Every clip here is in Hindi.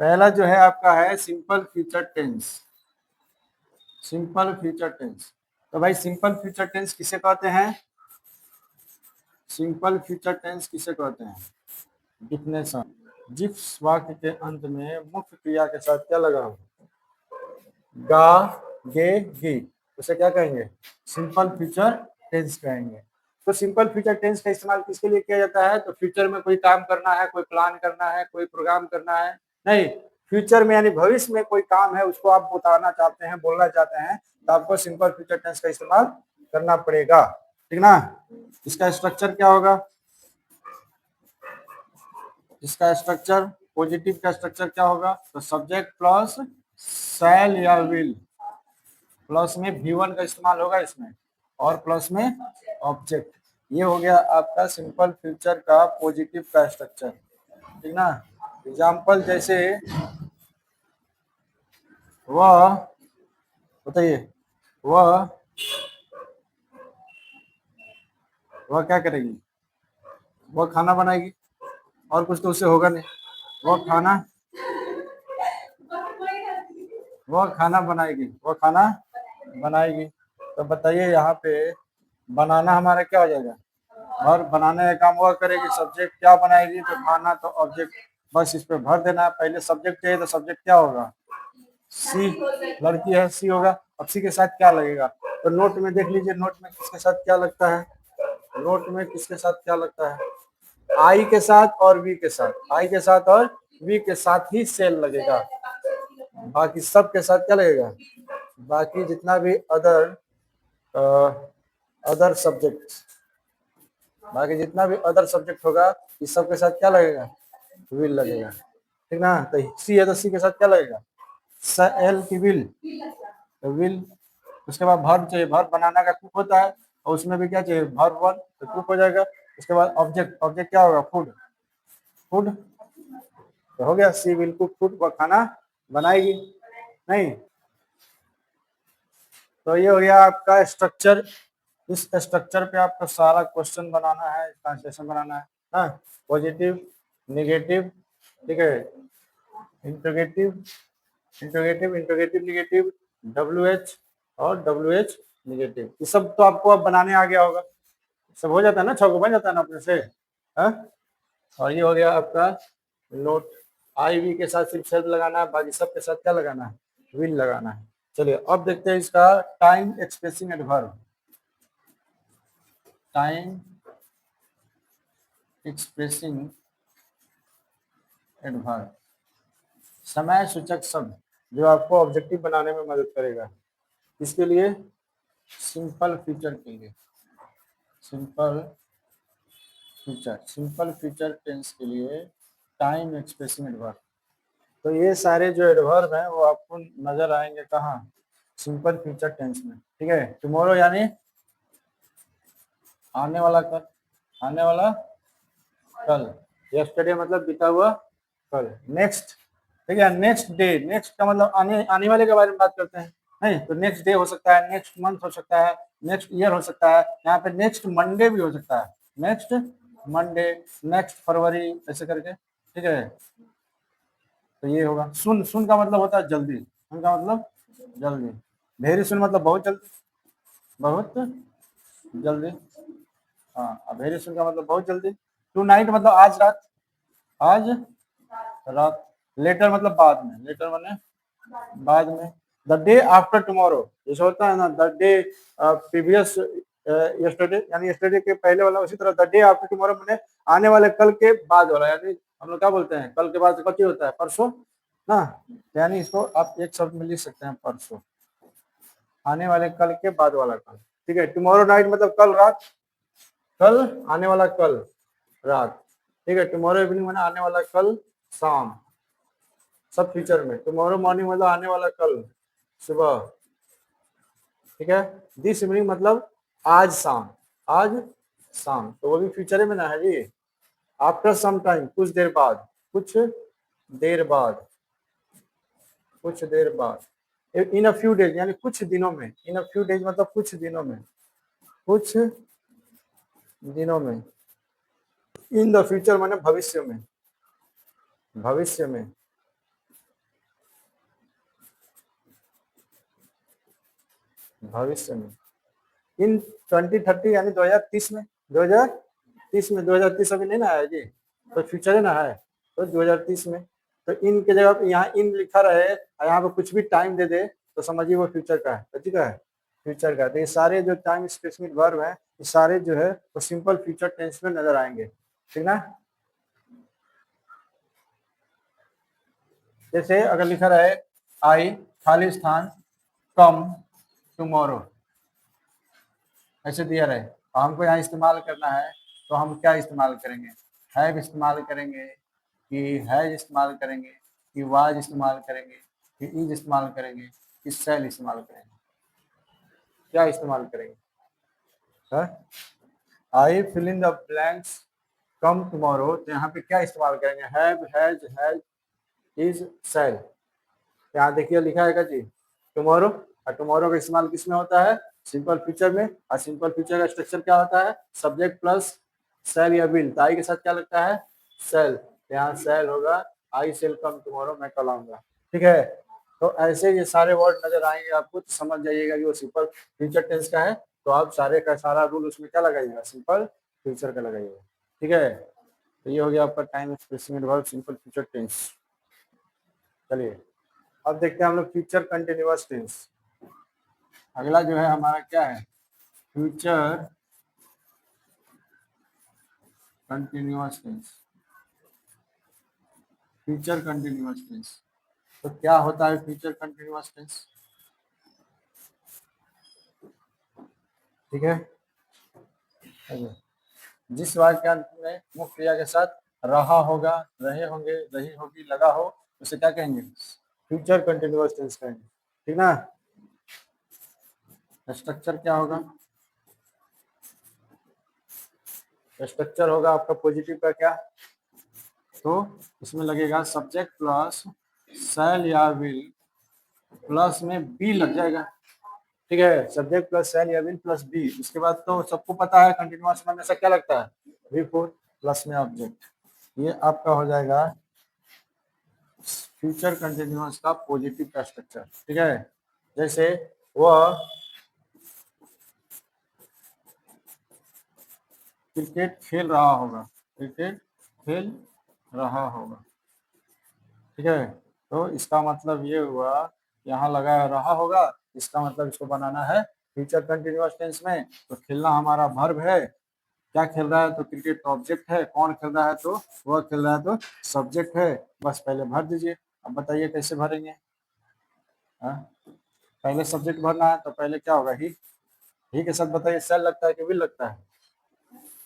पहला जो है आपका है simple future tense. Simple future tense, तो भाई सिंपल फ्यूचर टेंस किसे कहते हैं? सिंपल फ्यूचर टेंस किसे कहते हैं? डिफिनेशन, जिस वाक्य के अंत में मुख्य क्रिया के साथ क्या लगा हो, गा, गे, गी, उसे क्या कहेंगे? सिंपल फ्यूचर टेंस कहेंगे। तो सिंपल फ्यूचर टेंस का इस्तेमाल किसके लिए किया जाता है? तो फ्यूचर में कोई काम करना है, कोई प्लान करना है, कोई प्रोग्राम करना है, नहीं, फ्यूचर में यानी भविष्य में कोई काम है उसको आप बताना चाहते हैं, बोलना चाहते हैं, तो आपको सिंपल फ्यूचर टेंस का इस्तेमाल करना पड़ेगा, ठीक ना। इसका स्ट्रक्चर क्या होगा? इसका स्ट्रक्चर, पॉजिटिव का स्ट्रक्चर क्या होगा? तो सब्जेक्ट प्लस शैल या विल, प्लस में V1 का इस्तेमाल होगा इसमें, और प्लस में ऑब्जेक्ट। ये हो गया आपका सिंपल फ्यूचर का पॉजिटिव का स्ट्रक्चर, ठीक ना। एग्जाम्पल जैसे वह, बताइए, वह वह क्या करेगी? वह खाना बनाएगी, और कुछ तो उससे होगा नहीं। वह खाना वह खाना बनाएगी, वह खाना बनाएगी। तो बताइए यहाँ पे बनाना हमारा क्या हो जाएगा? और बनाने का काम वह करेगी, सब्जेक्ट क्या बनाएगी? तो खाना, तो ऑब्जेक्ट बस इस पे भर देना है। पहले सब्जेक्ट चाहिए तो सब्जेक्ट क्या होगा? सी, लड़की है, सी होगा। अब सी के साथ क्या लगेगा? तो नोट में देख लीजिए, नोट में किसके साथ क्या लगता है? नोट में किसके साथ क्या लगता है? आई के साथ और वी के साथ, आई के साथ और वी के साथ ही सेल लगेगा। बाकी सब के साथ क्या लगेगा? बाकी जितना भी अदर सब्जेक्ट, बाकी जितना भी अदर सब्जेक्ट होगा इस सब के साथ क्या लगेगा? विल लगेगा, ठीक ना। तो सी है तो सी के साथ क्या लगेगा? एल की विल, तो विल। उसके बाद भर्ब चाहिए, भर्ब बनाना का कुक होता है, और उसमें भी क्या चाहिए? भर्ब वन, तो कुक हो जाएगा। उसके बाद ऑब्जेक्ट, ऑब्जेक्ट क्या होगा? फूड, फूड, तो हो गया, सी विल कुक फूड, वह खाना बनाएगी, नहीं। तो ये हो गया आपका स्ट्रक्चर। इस स्ट्रक्चर पे आपको सारा क्वेश्चन बनाना है, ट्रांसलेशन बनाना है, हाँ। पॉजिटिव, नेगेटिव, ठीक है, interrogative, interrogative, interrogative negative, WH और WH निगेटिव, ये सब तो आपको अब बनाने आ गया होगा। सब हो जाता है ना, 6 को बन जाता है ना अपने से, हाँ। और ये हो गया आपका नोट। आई वी के साथ सिर्फ सेल्फ लगाना है, बाकी सब के साथ क्या लगाना है? विल लगाना है। चलिए अब देखते हैं इसका time expressing adverb. Time expressing adverb, समय सूचक शब्द जो आपको ऑब्जेक्टिव बनाने में मदद करेगा। इसके लिए सिंपल फ्यूचर के लिए, सिंपल सिंपल फ्यूचर टेंस के लिए टाइम एक्सप्रेसिंग एडवर्ब। तो ये सारे जो एडवर्ब हैं वो आपको नजर आएंगे कहाँ? सिंपल फ्यूचर टेंस में, ठीक है। टुमारो यानी आने वाला कल, आने वाला कल। यस्टरडे मतलब बीता हुआ कल। नेक्स्ट, ठीक है, नेक्स्ट डे, नेक्स्ट का मतलब आने वाले के बारे में बात करते हैं, नहीं। तो नेक्स्ट डे हो सकता है, नेक्स्ट मंथ हो सकता है, नेक्स्ट ईयर हो सकता है, यहाँ पे नेक्स्ट मंडे भी हो सकता है, नेक्स्ट मंडे, नेक्स्ट फरवरी, ऐसे करके, ठीक है। तो ये होगा सुन, सुन का मतलब होता है जल्दी, सुन का मतलब जल्दी। वेरी सुन मतलब बहुत जल्दी, बहुत जल्दी, हाँ। वेरी सुन का मतलब बहुत जल्दी। टू नाइट मतलब आज रात, आज रात। लेटर मतलब बाद में, लेटर माने बाद में। द डे आफ्टर टुमारो, जैसे होता है ना, द डे प्रीवियस यस्टरडे, यानी यस्टरडे के पहले वाला, उसी तरह द डे आफ्टर टुमारो मैंने आने वाले कल के बाद वाला, यानी हम लोग क्या बोलते हैं, कल के बाद कल होता है परसों ना। यानी इसको आप एक शब्द में लिख सकते हैं, परसों, आने वाले कल के बाद वाला कल, ठीक है। टुमारो नाइट मतलब कल रात, कल आने वाला कल रात, ठीक है। टुमारो इवनिंग मतलब आने वाला कल शाम, सब फ्यूचर में। टुमारो मॉर्निंग मतलब आने वाला कल सुबह, ठीक है। दिस इवनिंग मतलब आज शाम, आज शाम, तो वो भी फ्यूचर में ना है जी। आफ्टर सम टाइम, कुछ देर बाद, कुछ देर बाद, कुछ देर बाद। इन अ फ्यू डेज यानी कुछ दिनों में, इन अ फ्यू डेज मतलब कुछ दिनों में, कुछ दिनों में। इन द फ्यूचर माने भविष्य में, भविष्य में, भविष्य में, इन 2030 यानी 2030 में, 2030 में, 2030 अभी नहीं ना है जी, तो फ्यूचर है ना है, तो 2030 में, तो इन के जगह यहाँ इन लिखा रहे और यहाँ पे कुछ भी टाइम दे दे तो समझिए वो फ्यूचर का है, ठीक है, फ्यूचर का। तो ये सारे जो टाइम स्पेसिफिक वर्ब है ये सारे जो है वो सिंपल फ्यूचर टेंस में नजर आएंगे, ठीक ना। जैसे अगर लिखा रहे आई खाली स्थान कम टुमारो, ऐसे दिया रहे और हमको यहाँ इस्तेमाल करना है, तो हम क्या इस्तेमाल करेंगे, हैव इस्तेमाल करेंगे, कि हैज इस्तेमाल करेंगे, कि वाज इस्तेमाल करेंगे, कि इज इस्तेमाल करेंगे, कि सेल इस्तेमाल करेंगे, क्या इस्तेमाल करेंगे, I fill in the blanks come tomorrow, तो यहाँ पे क्या इस्तेमाल करेंगे, हैव, हैज, इज, सेल। यहाँ देखिए लिखा है जी टुमारो, और टुमारो का इस्तेमाल किसमें होता है, सिंपल फ्यूचर में, और सिंपल फ्यूचर का स्ट्रक्चर क्या होता है, सब्जेक्ट प्लस सेल या विल, तो आई के साथ क्या लगता है, सेल, यहाँ सेल होगा, आई सेल कम टुमारो, मैं कल आऊंगा, ठीक है। तो ऐसे ये सारे वर्ड नजर आएंगे आपको, तो समझ जाइएगा कि वो सिंपल फ्यूचर टेंस का है, तो आप सारे का सारा रूल उसमें क्या लगाइएगा, सिंपल फ्यूचर का लगाइएगा, ठीक है। तो ये हो गया आपका time expressing verb simple future tense. चलिए अब देखते हैं हम लोग फ्यूचर कंटिन्यूअस टेंस। अगला जो है हमारा क्या है, future continuous tense. Future continuous tense, तो क्या होता है फ्यूचर कंटिन्यूअस टेंस, ठीक है। जिस वाक्यांश में मुख्य क्रिया के साथ रहा होगा, रहे होंगे, रही होगी लगा हो, उसे क्या कहेंगे, फ्यूचर कंटिन्यूअस टेंस कहेंगे, ठीक ना। स्ट्रक्चर क्या होगा, स्ट्रक्चर होगा आपका पॉजिटिव का क्या, तो इसमें लगेगा सब्जेक्ट प्लस शैल या विल प्लस में बी लग जाएगा, ठीक है, सब्जेक्ट प्लस शैल या विल प्लस बी। उसके बाद तो सबको पता है कंटिन्यूअस में हमेशा क्या लगता है, वी फोर प्लस में ऑब्जेक्ट, ये आपका हो जाएगा फ्यूचर कंटिन्यूअस का पॉजिटिव का स्ट्रक्चर, ठीक है। जैसे वह क्रिकेट खेल रहा होगा, क्रिकेट खेल रहा होगा, ठीक है। तो इसका मतलब ये हुआ, यहाँ लगा रहा होगा, इसका मतलब इसको बनाना है फ्यूचर कंटिन्यूअस टेंस में, तो खेलना हमारा वर्ब है, क्या खेल रहा है, तो क्रिकेट तो ऑब्जेक्ट है, कौन खेल रहा है, तो वह खेल रहा है, तो सब्जेक्ट है, बस पहले भर दीजिए। अब बताइए कैसे भरेंगे, हाँ, पहले सब्जेक्ट भरना है तो पहले क्या होगा, ही के साथ बताइए सेल लगता है कि विल लगता है,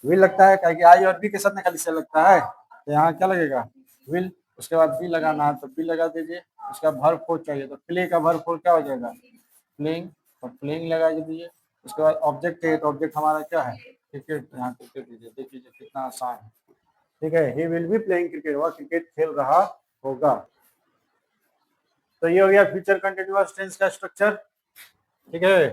विल लगता है, क्या कि आई और बी के साथ में खाली सेल लगता है, तो यहाँ क्या लगेगा, विल। उसके बाद बी लगाना है तो बी लगा दीजिए, उसका वर्ब फोर चाहिए तो प्ले का वर्ब फोर क्या हो जाएगा, प्लेइंग, और प्लेइंग लगा दीजिए। उसके बाद ऑब्जेक्ट है तो ऑब्जेक्ट हमारा क्या है, क्रिकेट, यहाँ क्रिकेट दीजिए, देखिए कितना आसान है, ठीक है, he will be playing cricket, वह क्रिकेट खेल रहा होगा। तो ये हो गया फ्यूचर कंटिन्यूअस टेंस का स्ट्रक्चर, ठीक है।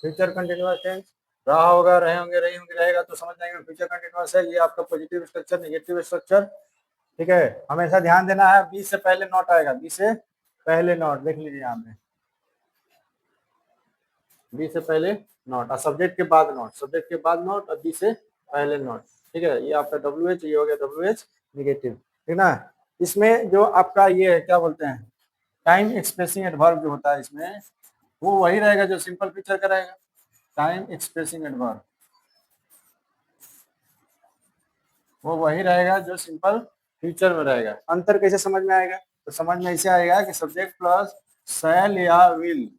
फ्यूचर कंटिन्यूअस टेंस, रहा होगा, रहे होंगे, रही होंगी, रहेगा, तो समझ जाएंगे फ्यूचर कंटिन्यूअस है, ये आपका पॉजिटिव स्ट्रक्चर, नेगेटिव स्ट्रक्चर, ठीक है। हमेशा ध्यान देना है बी से पहले नॉट आएगा, बी से पहले नॉट, देख लीजिए यहाँ पे बी से पहले नॉट, और सब्जेक्ट के बाद नॉट, सब्जेक्ट के बाद नॉट और बी से पहले नॉट, ठीक है। ये आपका डब्ल्यू एच, ये हो गया डब्ल्यू एच निगेटिव, ठीक ना। इसमें जो आपका ये है क्या बोलते हैं, टाइम एक्सप्रेसिंग एडवर्ब जो होता है इसमें, वो वही रहेगा जो सिंपल फ्यूचर का रहेगा, टाइम एक्सप्रेसिंग एडवर्ब वो वही रहेगा जो सिंपल फ्यूचर में रहेगा। अंतर कैसे समझ में आएगा, तो समझ में ऐसे आएगा कि सब्जेक्ट प्लस शैल या will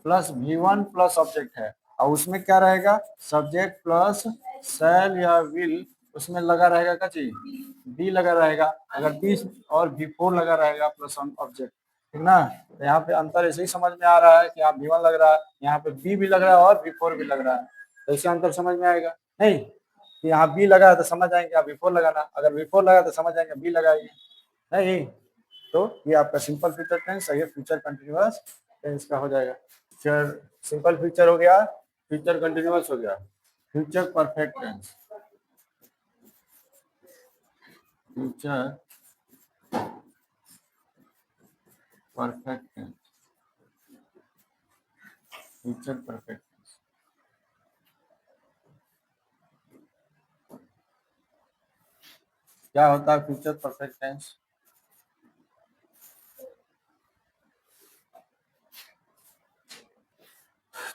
plus V1 plus object है, और उसमें क्या रहेगा, सब्जेक्ट प्लस शैल या विल, उसमें लगा रहेगा क्या चीज, बी लगा रहेगा, अगर बी और V4 लगा रहेगा प्लस ऑब्जेक्ट, ठीक ना। तो यहाँ पे अंतर ऐसे ही समझ में आ रहा है कि यहाँ V1 लग रहा है, यहाँ पे बी भी लग रहा है और V4 भी लग रहा है, तो इससे अंतर समझ में आएगा नहीं, कि यहाँ बी लगा है तो समझ आएंगे यहाँ V4 लगाना, अगर V4 लगा तो समझ आएंगे बी लगाइए, नहीं। तो ये आपका सिंपल फ्यूचर टेंस है, ये फ्यूचर कंटिन्यूअस टेंस का हो जाएगा। फ्यूचर सिंपल फ्यूचर हो गया, फ्यूचर कंटिन्यूअस हो गया, future perfect tense, future perfect tense, future perfect. क्या होता है फ्यूचर परफेक्ट टेंस?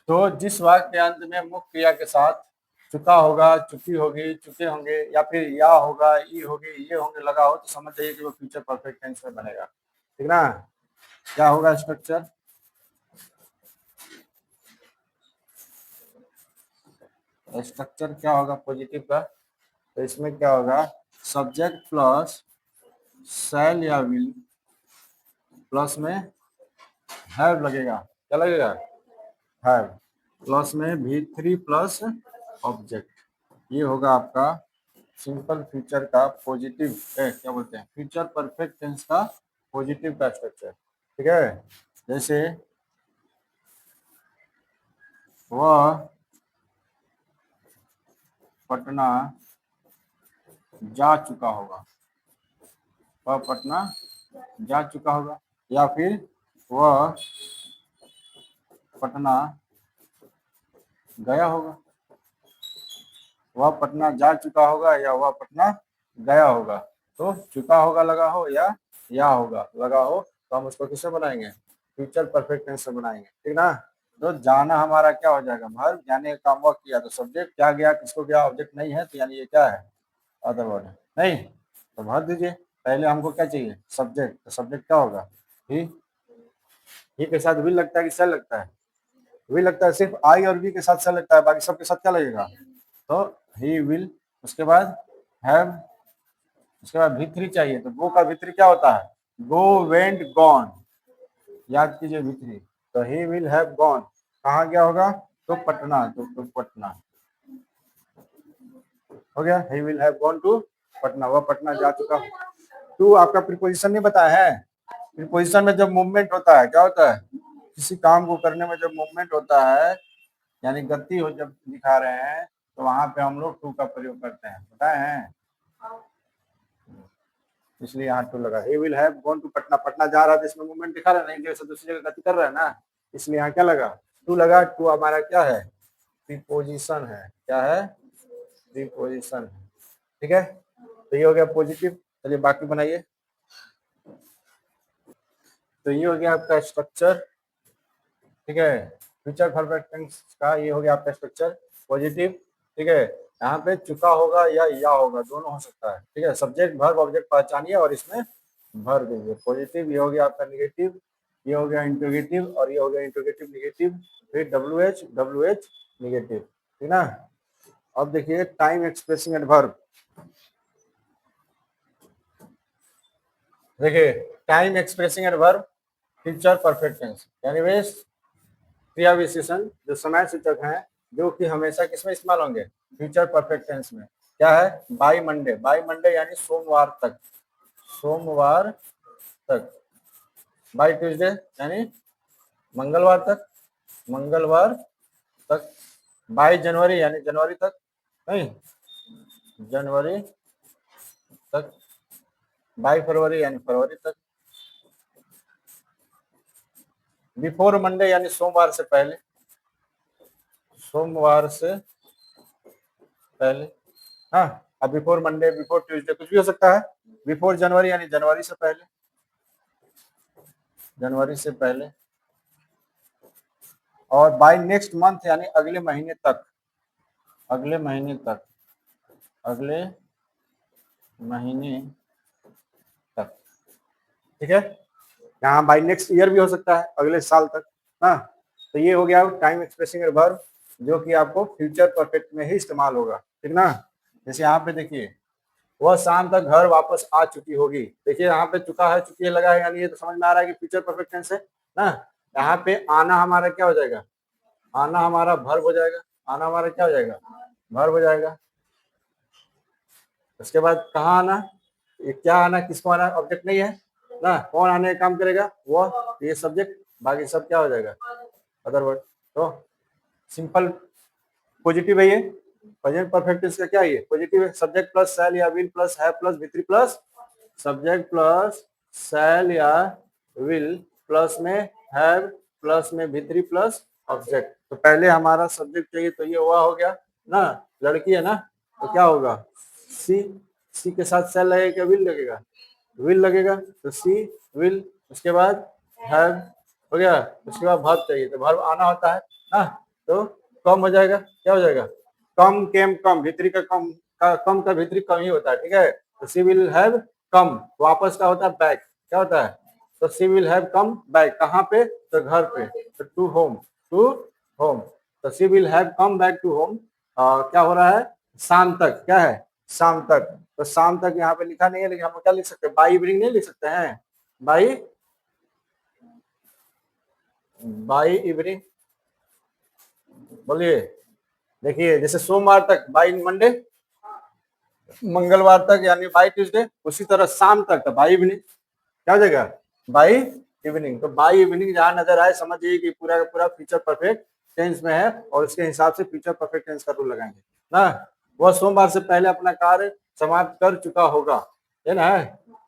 तो जिस वाक्य के अंत में मुख्य क्रिया के साथ चुका होगा, चुकी होगी, चुके होंगे, या फिर या होगा, ई होगी, ये होंगे लगा हो, तो समझ जाइए कि वो फ्यूचर परफेक्ट टेंस में बनेगा। ठीक ना? क्या होगा स्ट्रक्चर? स्ट्रक्चर क्या होगा पॉजिटिव का? तो इसमें क्या होगा? सब्जेक्ट प्लस शैल या विल प्लस में हैव लगेगा। क्या लगेगा? हैव प्लस में V3 प्लस ऑब्जेक्ट। ये होगा आपका सिंपल फ्यूचर का पॉजिटिव, क्या बोलते हैं, फ्यूचर परफेक्ट टेंस का पॉजिटिव का स्ट्रक्चर। ठीक है? जैसे वह पटना जा चुका होगा, वह पटना जा चुका होगा, या फिर वह पटना गया होगा। वह पटना जा चुका होगा या वह पटना गया होगा। तो चुका होगा लगा हो या होगा लगा हो, तो हम उसको किससे बनाएंगे? फ्यूचर परफेक्ट टेंस से बनाएंगे। ठीक ना? तो जाना हमारा क्या हो जाएगा? वर्ब, जाने का काम वर्क किया, तो सब्जेक्ट क्या गया, किसको गया, ऑब्जेक्ट नहीं है, तो यानी ये क्या है? अदर वर्ड है। नहीं तो भर दीजिए। पहले हमको क्या चाहिए? सब्जेक्ट। तो सब्जेक्ट क्या होगा? ही के साथ विल लगता है कि सेल लगता है? विल लगता है। सिर्फ आई और वी के साथ सेल लगता है, बाकी सबके साथ क्या लगेगा? तो ही विल। उसके बाद हैव। उसके बाद V3 चाहिए, तो गो का V3 क्या होता है? गो, वेंट, गॉन। याद कीजिए V3। तो ही विल हैव गॉन, कहाँ गया होगा? तो पटना। तो पटना हो गया। He will have gone to Patna, वह पटना जा चुका। टू आपका प्रीपोजिशन नहीं बताया है? प्रीपोजिशन में जब मूवमेंट होता है, क्या होता है? किसी काम को करने में जब मूवमेंट होता है, यानी गति हो, जब दिखा रहे हैं, तो वहां पे हम लोग टू का प्रयोग करते हैं। बताए हैं? इसलिए यहाँ टू लगा। He will have gone to Patna, Patna जा रहा था, इसमें मूवमेंट दिखा रहा है, नहीं जैसे दूसरी जगह गति कर रहा है ना, इसलिए यहाँ क्या लगा? टू लगा। टू हमारा क्या है? प्रीपोजिशन है। क्या है? प्रीपोजिशन है। ठीक है? तो ये हो गया पॉजिटिव। चलिए बाकी बनाइए। तो ये हो गया आपका स्ट्रक्चर। ठीक है? फ्यूचर परफेक्ट टेंस का ये हो गया आपका स्ट्रक्चर पॉजिटिव। ठीक है? यहाँ पे चुका होगा या होगा, दोनों हो सकता है। ठीक है? सब्जेक्ट वर्ब ऑब्जेक्ट पहचानिए और इसमें भर दीजिए। पॉजिटिव ये हो गया आपका निगेटिव, ये हो गया इंट्रोगेटिव, और ये हो गया इंट्रोगेटिव निगेटिव, फिर WH निगेटिव। ठीक ना? अब देखिए टाइम एक्सप्रेसिंग एडवर्ब। देखिए time expressing adverb future perfect tense, यानी वे क्रिया विशेषण जो समय सूचक हैं, जो कि हमेशा किसमें इस्तेमाल होंगे? फ्यूचर परफेक्ट टेंस में। क्या है? By Monday. बाय मंडे यानी सोमवार तक, सोमवार तक। बाय ट्यूसडे यानी मंगलवार तक, मंगलवार तक। बाय जनवरी यानी जनवरी तक, नहीं, जनवरी तक। बाय फरवरी यानी फरवरी तक। बिफोर मंडे यानी सोमवार से पहले, सोमवार से पहले। हाँ, अब बिफोर मंडे, बिफोर ट्यूसडे कुछ भी हो सकता है। बिफोर जनवरी यानी जनवरी से पहले, जनवरी से पहले। और बाय नेक्स्ट मंथ यानी अगले महीने तक, अगले महीने तक, अगले महीने तक। ठीक है? यहाँ बाय नेक्स्ट ईयर भी हो सकता है, अगले साल तक। हाँ, तो ये हो गया टाइम एक्सप्रेसिंग वर्ब, जो कि आपको फ्यूचर परफेक्ट में ही इस्तेमाल होगा। ठीक ना? जैसे यहाँ पे देखिए, वह शाम तक घर वापस आ चुकी होगी। देखिए यहाँ पे चुका है, चुकी है लगा है, यानी ये तो समझ में आ रहा है कि फ्यूचर परफेक्ट टेंस है ना। यहाँ पे आना हमारा क्या हो जाएगा? आना हमारा वर्ब हो जाएगा। आना हमारा क्या हो जाएगा? वर्ब हो जाएगा। उसके बाद कहाँ आना? ये क्या आना, किसको आना? ऑब्जेक्ट नहीं है ना, कौन आने का काम करेगा? वो, ये सब्जेक्ट, बाकी सब क्या हो जाएगा? Other word. तो सिंपल पॉजिटिव है ये। प्रेजेंट परफेक्ट टेंस का क्या है? ये पॉजिटिव है। सब्जेक्ट प्लस शैल या will plus have plus V3 plus subject plus shall या विल प्लस में हैव प्लस में V3 प्लस ऑब्जेक्ट। तो पहले हमारा सब्जेक्ट चाहिए, तो ये हुआ हो गया ना, लड़की है ना, तो क्या होगा, सी, सी के साथ सेल लगेगा क्या विल लगेगा, विल लगेगा, तो सी विल, उसके बाद हैव हो गया, उसके बाद वर्ब चाहिए, तो वर्ब आना होता है ना, तो कम हो जाएगा, क्या हो जाएगा, कम केम कम, भीतरी का कम का भीतरी कम ही होता है, ठीक है। तो सी विल हैव कम, वापस का होता है बैक, क्या होता है, तो she will have come back, कहाँ पे, तो घर पे, तो टू होम, टू होम, तो she will have come back to home. क्या हो रहा है, शाम तक, क्या है, शाम तक, तो शाम तक यहाँ पे लिखा नहीं है, लेकिन हम क्या लिख सकते हैं, बाई इवनिंग नहीं लिख सकते हैं, बाई, बाई इवनिंग, बोलिए, देखिए जैसे सोमवार तक बाई मंडे, मंगलवार तक यानी बाई ट्यूसडे, उसी तरह शाम तक तो बाई इवनिंग, क्या हो जाएगा, बाई इवनिंग। तो बाई इवनिंग जहां नजर आए समझिए कि पूरा का पूरा फ्यूचर परफेक्ट टेंस में है, और उसके हिसाब से फ्यूचर परफेक्ट टेंस का रूल लगाएंगे ना। वह सोमवार से पहले अपना कार्य समाप्त कर चुका होगा, है ना,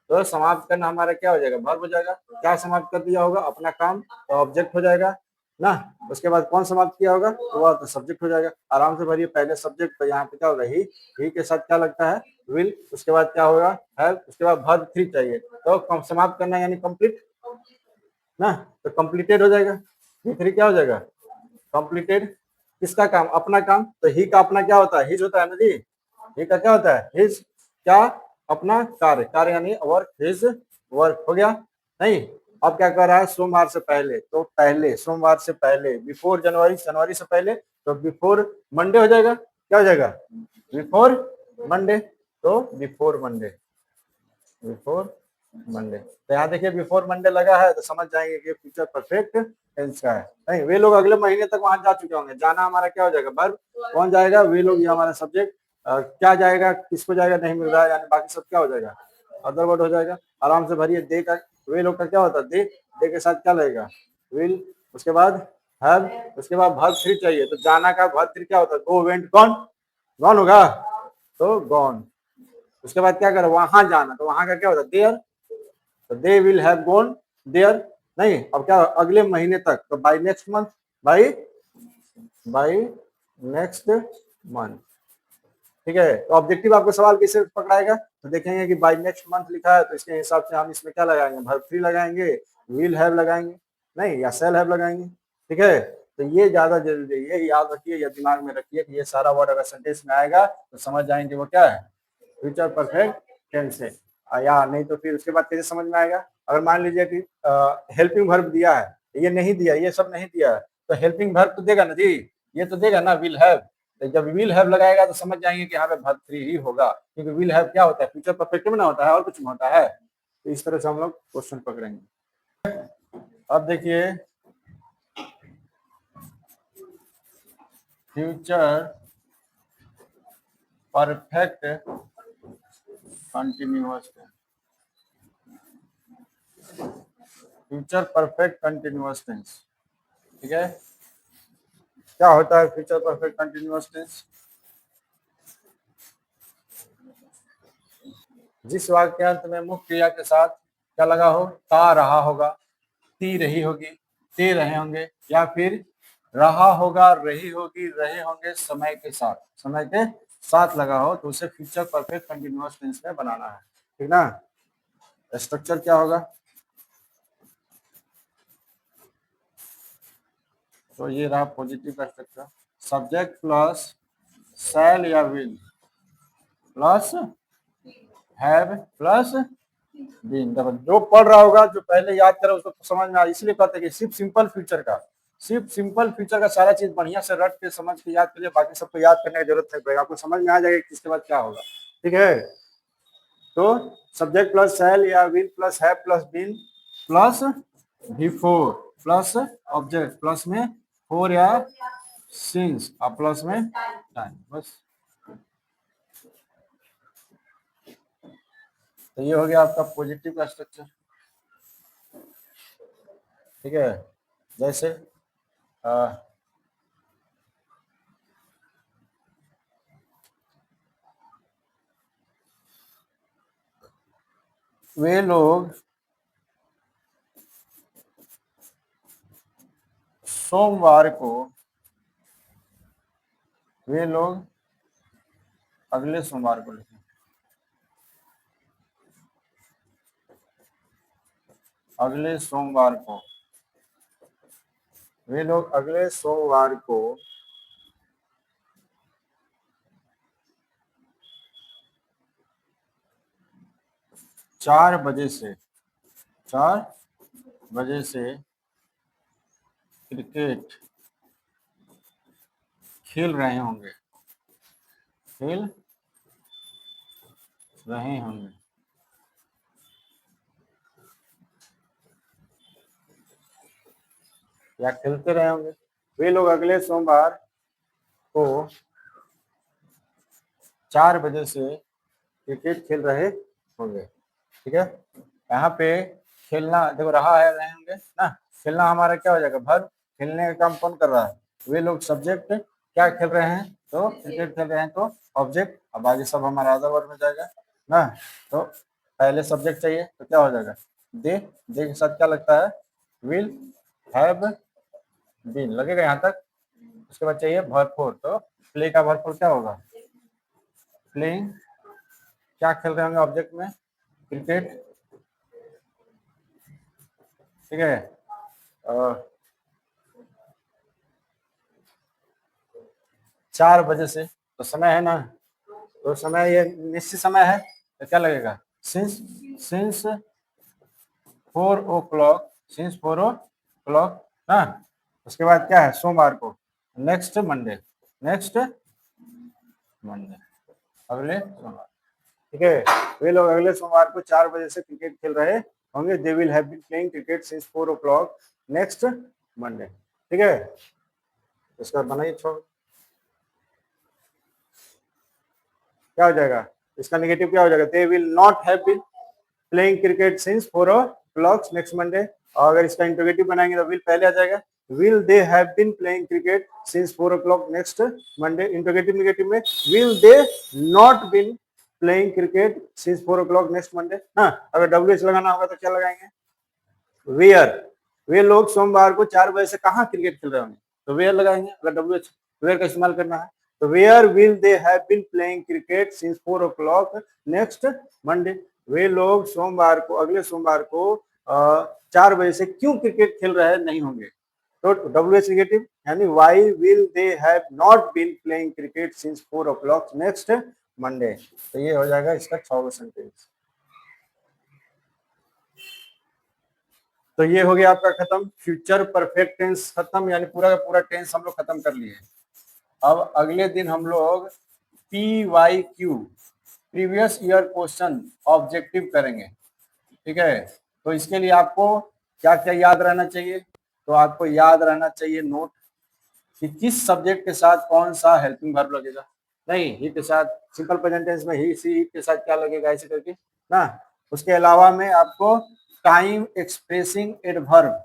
तो समाप्त करना हमारा क्या हो जाएगा, वर्ब हो जाएगा, क्या समाप्त कर दिया होगा, अपना काम, तो ऑब्जेक्ट हो जाएगा ना। उसके बाद कौन समाप्त किया होगा, तो वह तो सब्जेक्ट हो जाएगा, आराम से भरिए, पहले सब्जेक्ट, तो यहाँ पे क्या होगा, ही के साथ क्या लगता है, विल, उसके बाद क्या होगा, है, उसके बाद वर्ब थ्री चाहिए, तो समाप्त करना यानी कंप्लीट ना, तो कंप्लीटेड हो जाएगा, ये थ्री क्या हो जाएगा, कंप्लीटेड, किसका काम, अपना काम, तो ही का अपना क्या होता है, हिज होता है ना जी, ही का क्या होता है, हिज, क्या, अपना कार्य, कार्य यानी वर्क, हिज वर्क हो गया नहीं। अब क्या कर रहा है, सोमवार से पहले, तो पहले, सोमवार से पहले, बिफोर जनवरी, जनवरी से पहले, तो बिफोर मंडे हो जाएगा, क्या हो जाएगा, बिफोर मंडे, तो बिफोर मंडे, बिफोर मंडे, तो यहाँ देखिए बिफोर मंडे लगा है, तो समझ जाएंगे कि फ्यूचर परफेक्ट टेंस का है नहीं। वे लोग अगले महीने तक वहां जा चुके होंगे, जाना हमारा क्या हो जाएगा, वर्ब, कौन जाएगा, वे लोग, ये हमारा सब्जेक्ट, क्या जाएगा, किसको जाएगा, नहीं मिल रहा है, यानी बाकी सब क्या हो जाएगा, अदर वर्ड हो जाएगा, आराम से भरिए, दे का, वे लोग का क्या होता है, दे के साथ क्या लगेगा, विल, उसके बाद हैव, उसके बाद वर्ब थ्री चाहिए, तो जाना का वर्ब थ्री क्या होता है, गो, वेंट, गॉन, गॉन होगा, तो गॉन, उसके बाद क्या करो, वहां जाना, तो वहां का क्या होता है, देयर, तो they will have gone there नहीं, अब क्या, अगले महीने तक, तो by next month, by, by next month, ठीक है। तो ऑब्जेक्टिव आपको सवाल कैसे पकड़ाएगा, तो देखेंगे कि बाय नेक्स्ट मंथ लिखा है, तो इसके हिसाब से हम इसमें क्या लगाएंगे, वर्ब थ्री लगाएंगे, विल हैव लगाएंगे नहीं, या सेल हैव लगाएंगे, ठीक है। तो ये ज्यादा जरूरी है, ये याद रखिए या दिमाग में रखिए कि ये सारा वर्ड अगर सेंटेंस में आएगा तो समझ जाएंगे वो क्या है, फ्यूचर परफेक्ट टेंस है। या नहीं तो फिर उसके बाद कैसे समझ में आएगा, अगर मान लीजिए कि हेल्पिंग वर्ब दिया है, ये नहीं दिया, ये सब नहीं दिया है, तो हेल्पिंग वर्ब तो देगा ना जी, ये तो देगा ना, विल हैव, तो जब विल हैव लगाएगा तो समझ जाएंगे कि यहाँ पे वर्ब थ्री ही होगा, क्योंकि विल हैव क्या होता है, फ्यूचर परफेक्ट में ना होता है, और कुछ में होता है, तो इस तरह से हम लोग क्वेश्चन पकड़ेंगे। अब देखिए, future perfect continuous, future perfect continuous tense, ठीक है। क्या होता है फ्यूचर परफेक्ट कंटिन्यूअस टेंस, जिस वाक्यांश में मुख्य क्रिया के साथ क्या लगा हो, ता रहा होगा, ती रही होगी, ते रहे होंगे, या फिर रहा होगा, रही होगी, रहे होंगे, समय के साथ, समय के साथ लगा हो, तो उसे फ्यूचर परफेक्ट कंटिन्यूअस टेंस में बनाना है, ठीक ना। स्ट्रक्चर क्या होगा, तो ये रहा पॉजिटिव का स्ट्रक्चर, सब्जेक्ट प्लस शैल या will plus have plus been, जो पढ़ रहा होगा, जो पहले याद करे उसको तो समझ में आ, इसलिए कहते हैं कि सिर्फ सिंपल फ्यूचर का, सिर्फ सिंपल फ्यूचर का सारा चीज बढ़िया से रट के समझ के याद करिए, बाकी सबको याद करने की जरूरत नहीं पड़ेगा, आपको समझ में आ जाएगा कि इसके बाद क्या होगा, ठीक है। तो सब्जेक्ट प्लस शैल या will plus have plus been plus before plus object plus में फोर या सिंस और प्लस में टाइम, बस। तो ये हो गया आपका पॉजिटिव का स्ट्रक्चर, ठीक है। जैसे वे लोग सोमवार को वे लोग अगले सोमवार को लिखें, अगले सोमवार को वे लोग अगले सोमवार को 4 बजे से 4 बजे से क्रिकेट खेल रहे होंगे, खेल रहे होंगे। या खेलते रहे होंगे। वे लोग अगले सोमवार को 4 बजे से क्रिकेट खेल रहे होंगे। ठीक है, यहाँ पे खेलना देखो रहा है, रहे होंगे ना, खेलना हमारा क्या हो जाएगा, वर्ब। खेलने का काम कौन कर रहा है, वे लोग। सब्जेक्ट क्या खेल रहे हैं, तो क्रिकेट खेल रहे हैं, तो ऑब्जेक्ट। अब आगे सब हमारा अदर वर्ब में जाएगा ना। तो पहले सब्जेक्ट चाहिए तो क्या हो जाएगा, दे के साथ क्या लगता है, विल हैव बीन लगेगा यहाँ तक। उसके बाद चाहिए वर्ब फोर, तो प्ले का वर्ब फोर क्या होगा, प्लेइंग। क्या खेल रहे होंगे ऑब्जेक्ट में, क्रिकेट। ठीक है, 4 बजे से तो समय है ना, तो समय ये निश्चित समय है, तो क्या लगेगा, सिंस 4 o'clock, सिंस 4 o'clock ना। उसके बाद क्या है, सोमवार को, नेक्स्ट मंडे, अगले सोमवार। ठीक है, वे लोग अगले सोमवार को 4 बजे से क्रिकेट खेल रहे होंगे। They will have been playing cricket since 4 o'clock next Monday. ठीक है, इसका बनाइए छोड़, क्या हो जाएगा, इसका नेगेटिव क्या हो जाएगा, they will not have been playing cricket since 4 o'clock next Monday. और अगर इसका इंटरोगेटिव बनाएंगे तो विल पहले आ जाएगा, will they have been playing cricket since 4 o'clock next Monday. Interrogative negative में will they not been playing cricket since 4 o'clock next Monday. हाँ, अगर WH लगाना होगा तो क्या लगाएंगे, वेयर। वे लोग सोमवार को 4 बजे से कहाँ क्रिकेट खेल रहे होंगे, तो वेयर लगाएंगे। अगर WH वेयर का इस्तेमाल करना है तो where will they have been playing cricket since 4 o'clock next Monday. वे लोग सोमवार को, अगले सोमवार को 4 बजे से क्यों क्रिकेट खेल रहे नहीं होंगे, तो WH नेगेटिव, यानी why will they have not been playing cricket since 4 o'clock next Monday. तो ये हो जाएगा इसका 6वां सेंटेंस। तो ये हो गया आपका खत्म, फ्यूचर परफेक्ट टेंस खत्म, यानी पूरा का पूरा टेंस हम लोग खत्म कर लिए। अब अगले दिन हम लोग PYQ, previous year question objective करेंगे। ठीक है, तो इसके लिए आपको क्या क्या याद रहना चाहिए, तो आपको याद रहना चाहिए नोट कि किस सब्जेक्ट के साथ कौन सा हेल्पिंग वर्ब लगेगा। नहीं, ही के साथ सिंपल प्रेजेंट टेंस में ही, सी के साथ क्या लगेगा, ऐसे करके ना। उसके अलावा में आपको टाइम एक्सप्रेसिंग एडवर्ब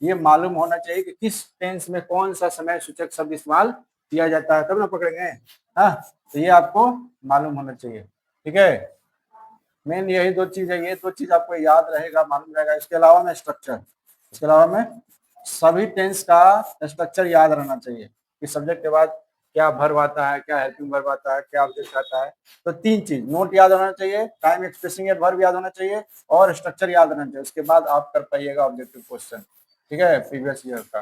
ये मालूम होना चाहिए कि किस टेंस में कौन सा समय सूचक शब्द इस्तेमाल किया जाता है, तब ना पकड़ेंगे। हाँ, तो ये आपको मालूम होना चाहिए। ठीक है, मेन यही 2 चीज है, ये 2 चीज आपको याद रहेगा, मालूम रहेगा। इसके अलावा में स्ट्रक्चर, इसके अलावा में सभी टेंस का स्ट्रक्चर याद रहना चाहिए कि सब्जेक्ट के बाद क्या वर्ब आता है, क्या हेल्पिंग वर्ब आता है, क्या ऑब्जेक्ट आता है। तो 3 चीज नोट याद होना चाहिए, टाइम एक्सप्रेसिंग वर्ब याद होना चाहिए, और स्ट्रक्चर याद रहना चाहिए। उसके बाद आप कर पाइएगा ऑब्जेक्टिव क्वेश्चन। ठीक है, प्रीवियस ईयर का।